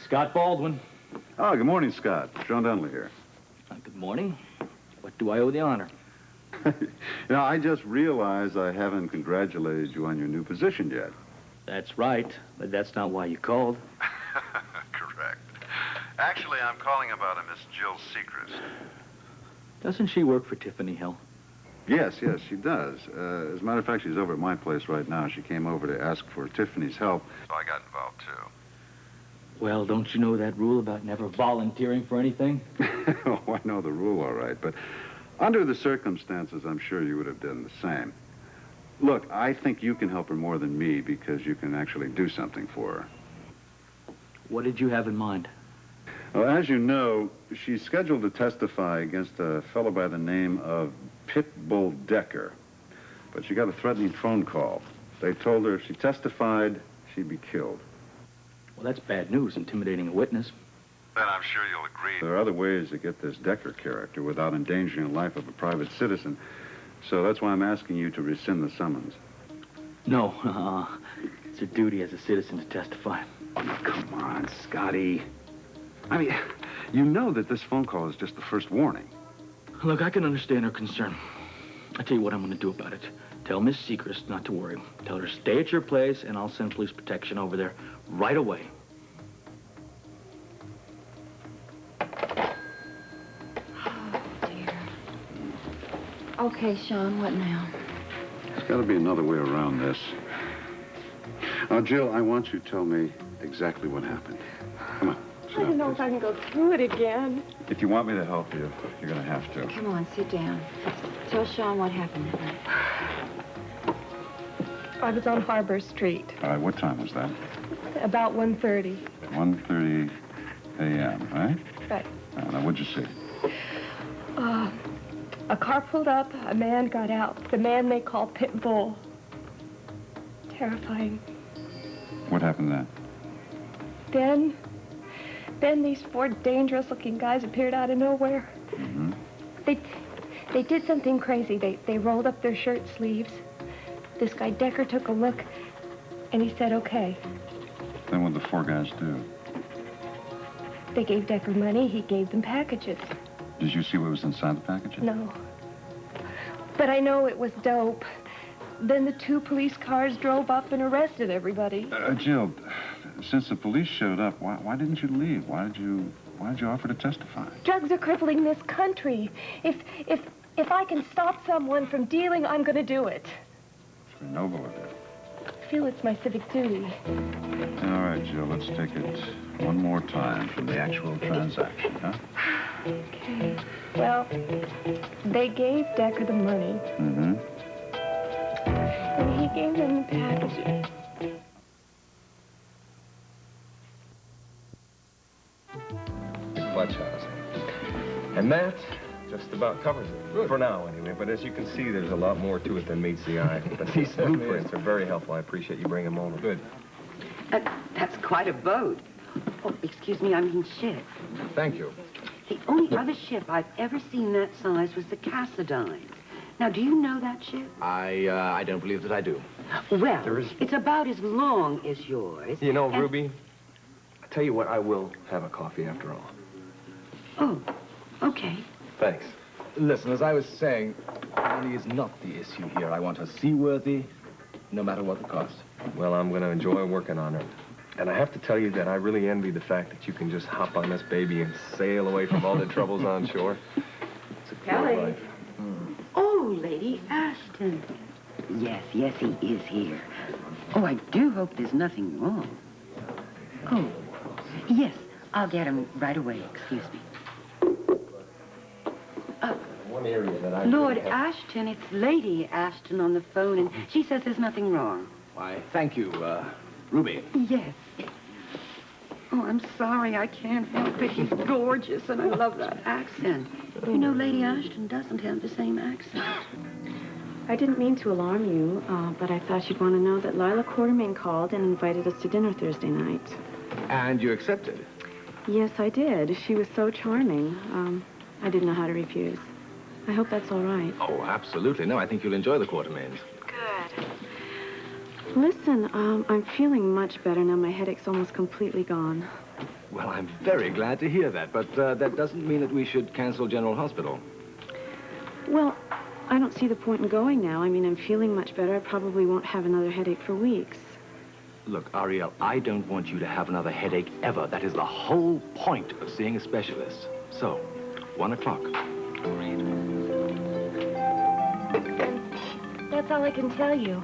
Scott Baldwin. Oh, good morning, Scott. John Donnelly here. Good morning. What do I owe the honor? I just realized I haven't congratulated you on your new position yet. That's right, but that's not why you called. Correct. Actually, I'm calling about a Miss Jill Sechrist. Doesn't she work for Tiffany Hill? Yes, she does. As a matter of fact, she's over at my place right now. She came over to ask for Tiffany's help. So I got involved, too. Well, don't you know that rule about never volunteering for anything? Oh, I know the rule, all right, but under the circumstances, I'm sure you would have done the same. Look, I think you can help her more than me because you can actually do something for her. What did you have in mind? Well, as you know, she's scheduled to testify against a fellow by the name of Pitbull Decker. But she got a threatening phone call. They told her if she testified, she'd be killed. Well, that's bad news, intimidating a witness. Then I'm sure you'll agree. There are other ways to get this Decker character without endangering the life of a private citizen. So that's why I'm asking you to rescind the summons. No, it's a duty as a citizen to testify. Oh, come on, Scotty. I mean, you know that this phone call is just the first warning. Look, I can understand her concern. I'll tell you what I'm going to do about it. Tell Miss Sechrist not to worry. Tell her to stay at your place, and I'll send police protection over there right away. Oh, dear. Okay, Sean, what now? There's got to be another way around this. Now, Jill, I want you to tell me exactly what happened. Come on. I don't know if I can go through it again. If you want me to help you, you're going to have to. Come on, sit down. Tell Sean what happened that night. I was on Harbor Street. All right, what time was that? About 1:30. 1:30 a.m., right? Right. Now, what'd you see? A car pulled up, a man got out. The man they call Pitbull. Terrifying. What happened then? Then these four dangerous-looking guys appeared out of nowhere. Mm-hmm. They did something crazy. They rolled up their shirt sleeves. This guy Decker took a look, and he said, okay. Then what did the four guys do? They gave Decker money. He gave them packages. Did you see what was inside the packages? No. But I know it was dope. Then the two police cars drove up and arrested everybody. Jill, since the police showed up, why didn't you leave? Why did you offer to testify? Drugs are crippling this country. If I can stop someone from dealing, I'm going to do it. It's very noble of you. I feel it's my civic duty. All right, Jill, let's take it one more time from the actual transaction, huh? Okay. Well, they gave Decker the money. Mm-hmm. And he gave them the packages. Clutch housing. And that just about covers it. Good. For now, anyway. But as you can see, there's a lot more to it than meets the eye. But these blueprints are very helpful. I appreciate you bringing them over. Good. That's quite a boat. Oh, excuse me, I mean ship. Thank you. The only other ship I've ever seen that size was the Cassadine. Now, do you know that ship? I don't believe that I do. Well, it's about as long as yours. You know, Ruby, I tell you what, I will have a coffee after all. Oh, okay. Thanks. Listen, as I was saying, money is not the issue here. I want her seaworthy, no matter what the cost. Well, I'm going to enjoy working on her. And I have to tell you that I really envy the fact that you can just hop on this baby and sail away from all the troubles on shore. It's a great life. Oh, Lady Ashton. Yes, he is here. Oh, I do hope there's nothing wrong. Oh, yes, I'll get him right away. Excuse me. One area that I Lord Ashton, it's Lady Ashton on the phone, and she says there's nothing wrong. Why, thank you, Ruby. Yes. Oh, I'm sorry, I can't help it. He's gorgeous, and I love that accent. You know, Lady Ashton doesn't have the same accent. I didn't mean to alarm you, but I thought you'd want to know that Lila Quartermain called and invited us to dinner Thursday night. And you accepted? Yes, I did. She was so charming. I didn't know how to refuse. I hope that's all right. Oh, absolutely. No, I think you'll enjoy the Quartermains. Good. Listen, I'm feeling much better now. My headache's almost completely gone. Well, I'm very glad to hear that, but that doesn't mean that we should cancel General Hospital. Well, I don't see the point in going now. I mean, I'm feeling much better. I probably won't have another headache for weeks. Look, Ariel, I don't want you to have another headache ever. That is the whole point of seeing a specialist. So, 1 o'clock. That's all I can tell you.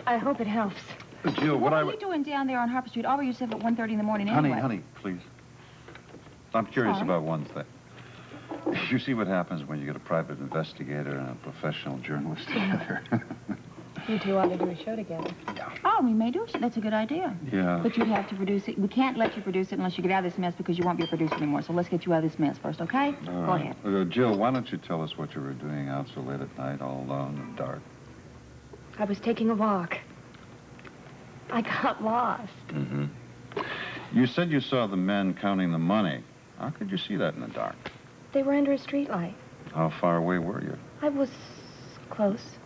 I hope it helps. Jill, What are you doing down there on Harper Street all by yourself at 1:30 in the morning Honey, anyway? honey, please. I'm curious Sorry? about one thing. You see what happens when you get a private investigator and a professional journalist together. You two ought to do a show together. Oh, we may do. That's a good idea. Yeah. But you'd have to produce it. We can't let you produce it unless you get out of this mess because you won't be a producer anymore. So let's get you out of this mess first, okay? Go ahead. Jill, why don't you tell us what you were doing out so late at night, all alone in the dark? I was taking a walk. I got lost. Mm-hmm. You said you saw the men counting the money. How could you see that in the dark? They were under a streetlight. How far away were you? I was close.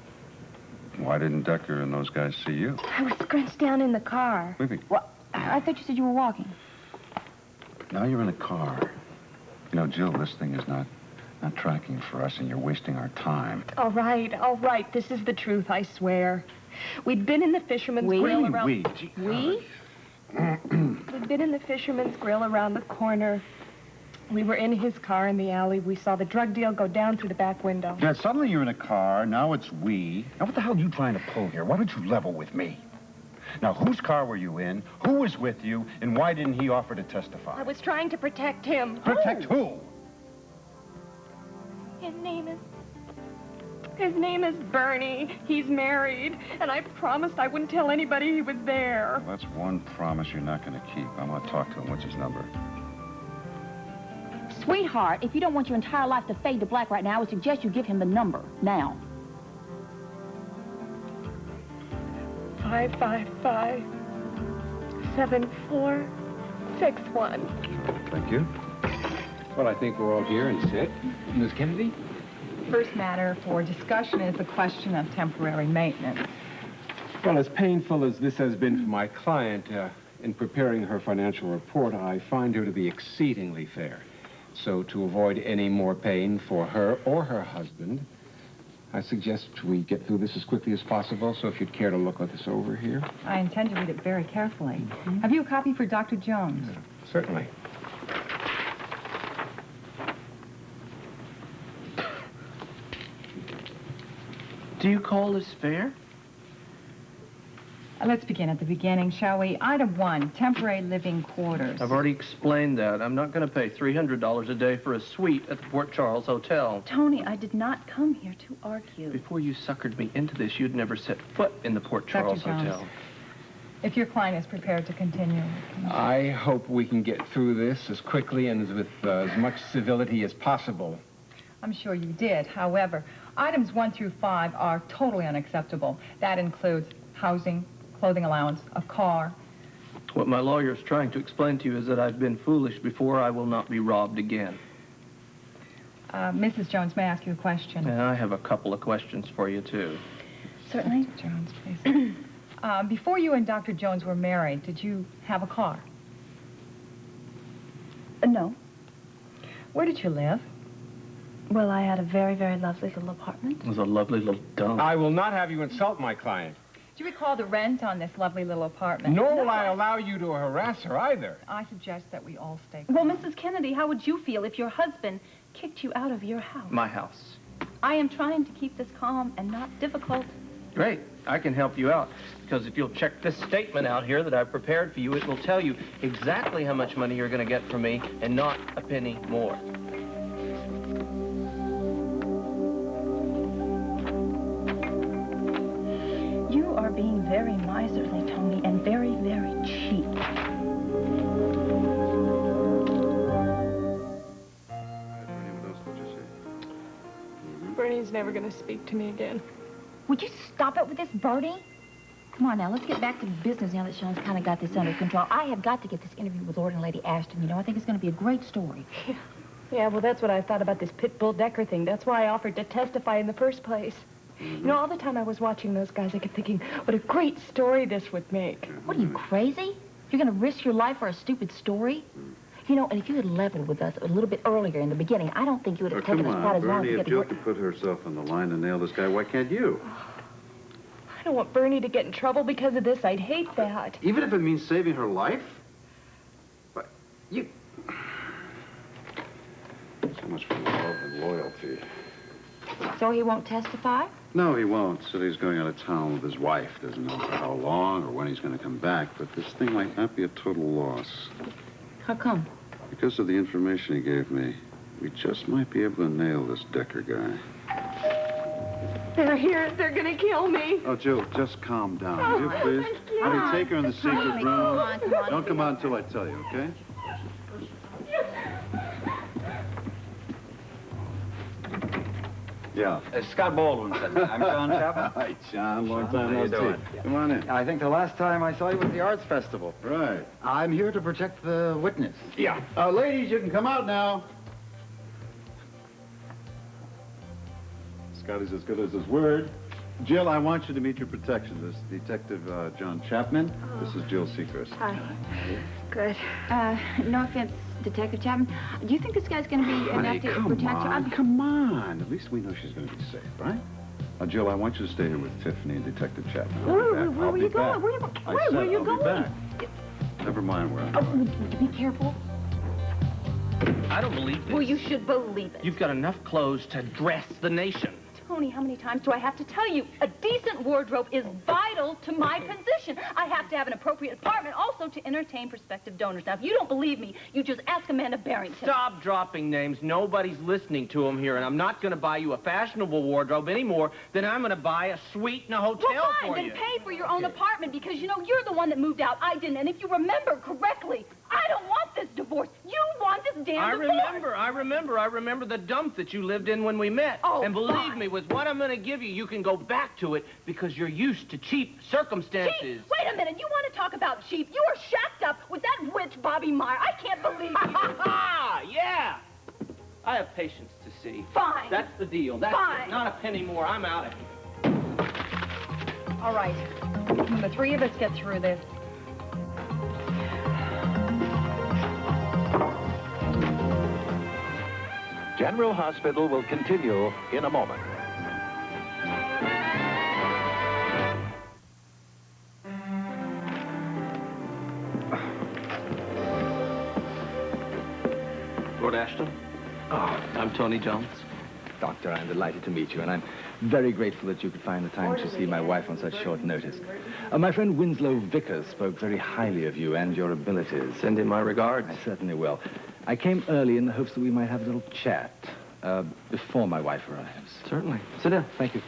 Why didn't Decker and those guys see you? I was scrunched down in the car. Wait. Well, I thought you said you were walking. Now you're in a car. You know, Jill, this thing is not tracking for us, and you're wasting our time. All right. This is the truth, I swear. We'd been in the fisherman's grill around... We? We? We'd been in the fisherman's grill around the corner. We were in his car in the alley. We saw the drug deal go down through the back window. Yeah, suddenly you're in a car. Now it's we. Now, what the hell are you trying to pull here? Why don't you level with me? Now, whose car were you in? Who was with you? And why didn't he offer to testify? I was trying to protect him. Protect who? His name is Bernie. He's married. And I promised I wouldn't tell anybody he was there. Well, that's one promise you're not going to keep. I'm going to talk to him. What's his number? Sweetheart, if you don't want your entire life to fade to black right now, I would suggest you give him the number now. 555-7461. Thank you. Well, I think we're all here and sit. Ms. Kennedy? First matter for discussion is the question of temporary maintenance. Well, as painful as this has been for my client, in preparing her financial report, I find her to be exceedingly fair. So to avoid any more pain for her or her husband, I suggest we get through this as quickly as possible. So if you'd care to look at this over here. I intend to read it very carefully. Have you a copy for Dr. Jones? Certainly. Do you call this fair? Let's begin at the beginning, shall we? Item 1, temporary living quarters. I've already explained that. I'm not going to pay $300 a day for a suite at the Port Charles Hotel. Tony, I did not come here to argue. Before you suckered me into this, you'd never set foot in the Port Charles Dr. Jones, Hotel. if your client is prepared to continue. I hope we can get through this as quickly and with as much civility as possible. I'm sure you did. However, items 1 through 5 are totally unacceptable. That includes housing, clothing allowance, a car. What my lawyer is trying to explain to you is that I've been foolish before. I will not be robbed again. Mrs. Jones, may I ask you a question? And I have a couple of questions for you, too. Certainly. Mr. Jones, please. Before you and Dr. Jones were married, did you have a car? No. Where did you live? Well, I had a very, very lovely little apartment. It was a lovely little dump. I will not have you insult my client. Do you recall the rent on this lovely little apartment? Nor will I allow you to harass her either. I suggest that we all stay Well, calm. Mrs. Kennedy, how would you feel if your husband kicked you out of your house? My house. I am trying to keep this calm and not difficult. Great. I can help you out. Because if you'll check this statement out here that I've prepared for you, it will tell you exactly how much money you're going to get from me and not a penny more. You are being very miserly, Tony, and very, very cheap. Bernie's never going to speak to me again. Would you stop it with this, Bertie? Come on now, let's get back to business now that Sean's kind of got this under control. I have got to get this interview with Lord and Lady Ashton. You know, I think it's going to be a great story. Yeah, well, that's what I thought about this Pitbull Decker thing. That's why I offered to testify in the first place. You know, all the time I was watching those guys, I kept thinking, what a great story this would make. What are you, crazy? You're going to risk your life for a stupid story? You know, and if you had leveled with us a little bit earlier in the beginning, I don't think you would have taken us quite as long Bernie, to get if to Jill work. could put herself on the line and nail this guy, why can't you? I don't want Bernie to get in trouble because of this. I'd hate that. Even if it means saving her life? But you... So much for love and loyalty. So he won't testify? No, he won't. Said he's going out of town with his wife. Doesn't know for how long or when he's going to come back. But this thing might not be a total loss. How come? Because of the information he gave me, we just might be able to nail this Decker guy. They're here. They're going to kill me. Oh, Jill, just calm down, will you, please? Let me take her in the secret room. Come on. Don't come out until I tell you, okay? Yeah. Scott Baldwin said that. I'm John Chapman. Hi, John. Long time How no you doing? see. Come on in. I think the last time I saw you was at the Arts Festival. Right. I'm here to protect the witness. Yeah. Ladies, you can come out now. Scotty's as good as his word. Jill, I want you to meet your protection. This is Detective John Chapman. This is Jill Seacrest. Hi. Good. No offense, Detective Chapman. Do you think this guy's going to be enough to protect you? Come on. At least we know she's going to be safe, right? Jill, I want you to stay here with Tiffany and Detective Chapman. Where are you going? Where are you going? Be back. Never mind where I'm going. Would you be careful? I don't believe this. Well, you should believe it. You've got enough clothes to dress the nation. Tony, how many times do I have to tell you? A decent wardrobe is vital to my position. I have to have an appropriate apartment also to entertain prospective donors. Now, if you don't believe me, you just ask Amanda Barrington. Stop dropping names. Nobody's listening to them here, and I'm not going to buy you a fashionable wardrobe any more than I'm going to buy a suite in a hotel well, fine, for then you. pay for your own apartment because, you know, you're the one that moved out. I didn't. And if you remember correctly, I don't want this divorce. You want this damn divorce. I remember the dump that you lived in when we met. Oh, and believe me, with what I'm going to give you, you can go back to it because you're used to cheap circumstances. Cheap? Wait a minute. You want to talk about cheap? You were shacked up with that witch, Bobby Meyer. I can't believe you. Yeah. I have patience to see. Fine. That's the deal. That's Fine. it. Not a penny more. I'm out of here. All right. When the three of us get through this, General Hospital will continue in a moment. Lord Ashton? Oh, I'm Tony Jones. Doctor, I'm delighted to meet you, and I'm very grateful that you could find the time to see my wife on such short notice. My friend Winslow Vickers spoke very highly of you and your abilities. Send in my regards. I certainly will. I came early in the hopes that we might have a little chat before my wife arrives. Certainly. Sit down. Thank you.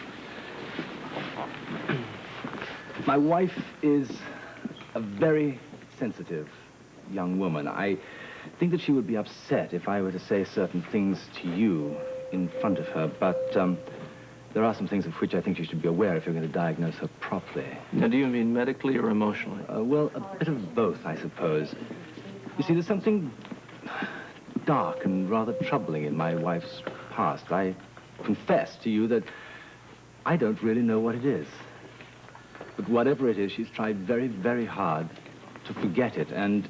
My wife is a very sensitive young woman. I think that she would be upset if I were to say certain things to you in front of her, but there are some things of which I think you should be aware if you're going to diagnose her properly. Now, do you mean medically or emotionally? Well, a bit of both, I suppose. You see, there's something dark and rather troubling in my wife's past. I confess to you that I don't really know what it is. But whatever it is, she's tried very, very hard to forget it, and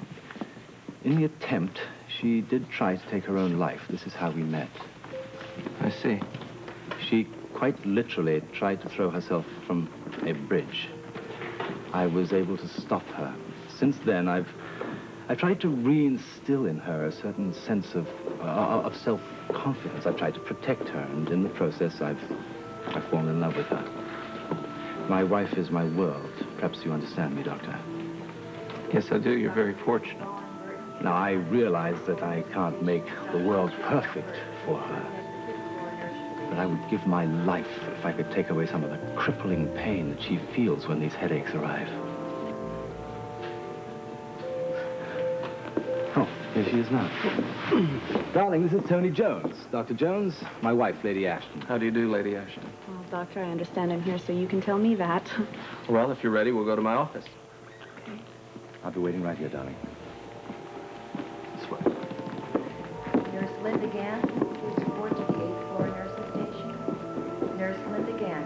in the attempt, she did try to take her own life. This is how we met. I see. She quite literally tried to throw herself from a bridge. I was able to stop her. Since then, I've tried to reinstill in her a certain sense of self-confidence. I've tried to protect her, and in the process, I've fallen in love with her. My wife is my world. Perhaps you understand me, Doctor. Yes, I do. You're very fortunate. Now, I realize that I can't make the world perfect for her. But I would give my life if I could take away some of the crippling pain that she feels when these headaches arrive. Oh, here she is now. Darling, this is Tony Jones. Dr. Jones, my wife, Lady Ashton. How do you do, Lady Ashton? Well, Doctor, I understand I'm here, so you can tell me that. Well, if you're ready, we'll go to my office. Okay. I'll be waiting right here, darling. This way. Nurse Linda Gann, please report to the 8th floor nursing station. Nurse Linda Gann.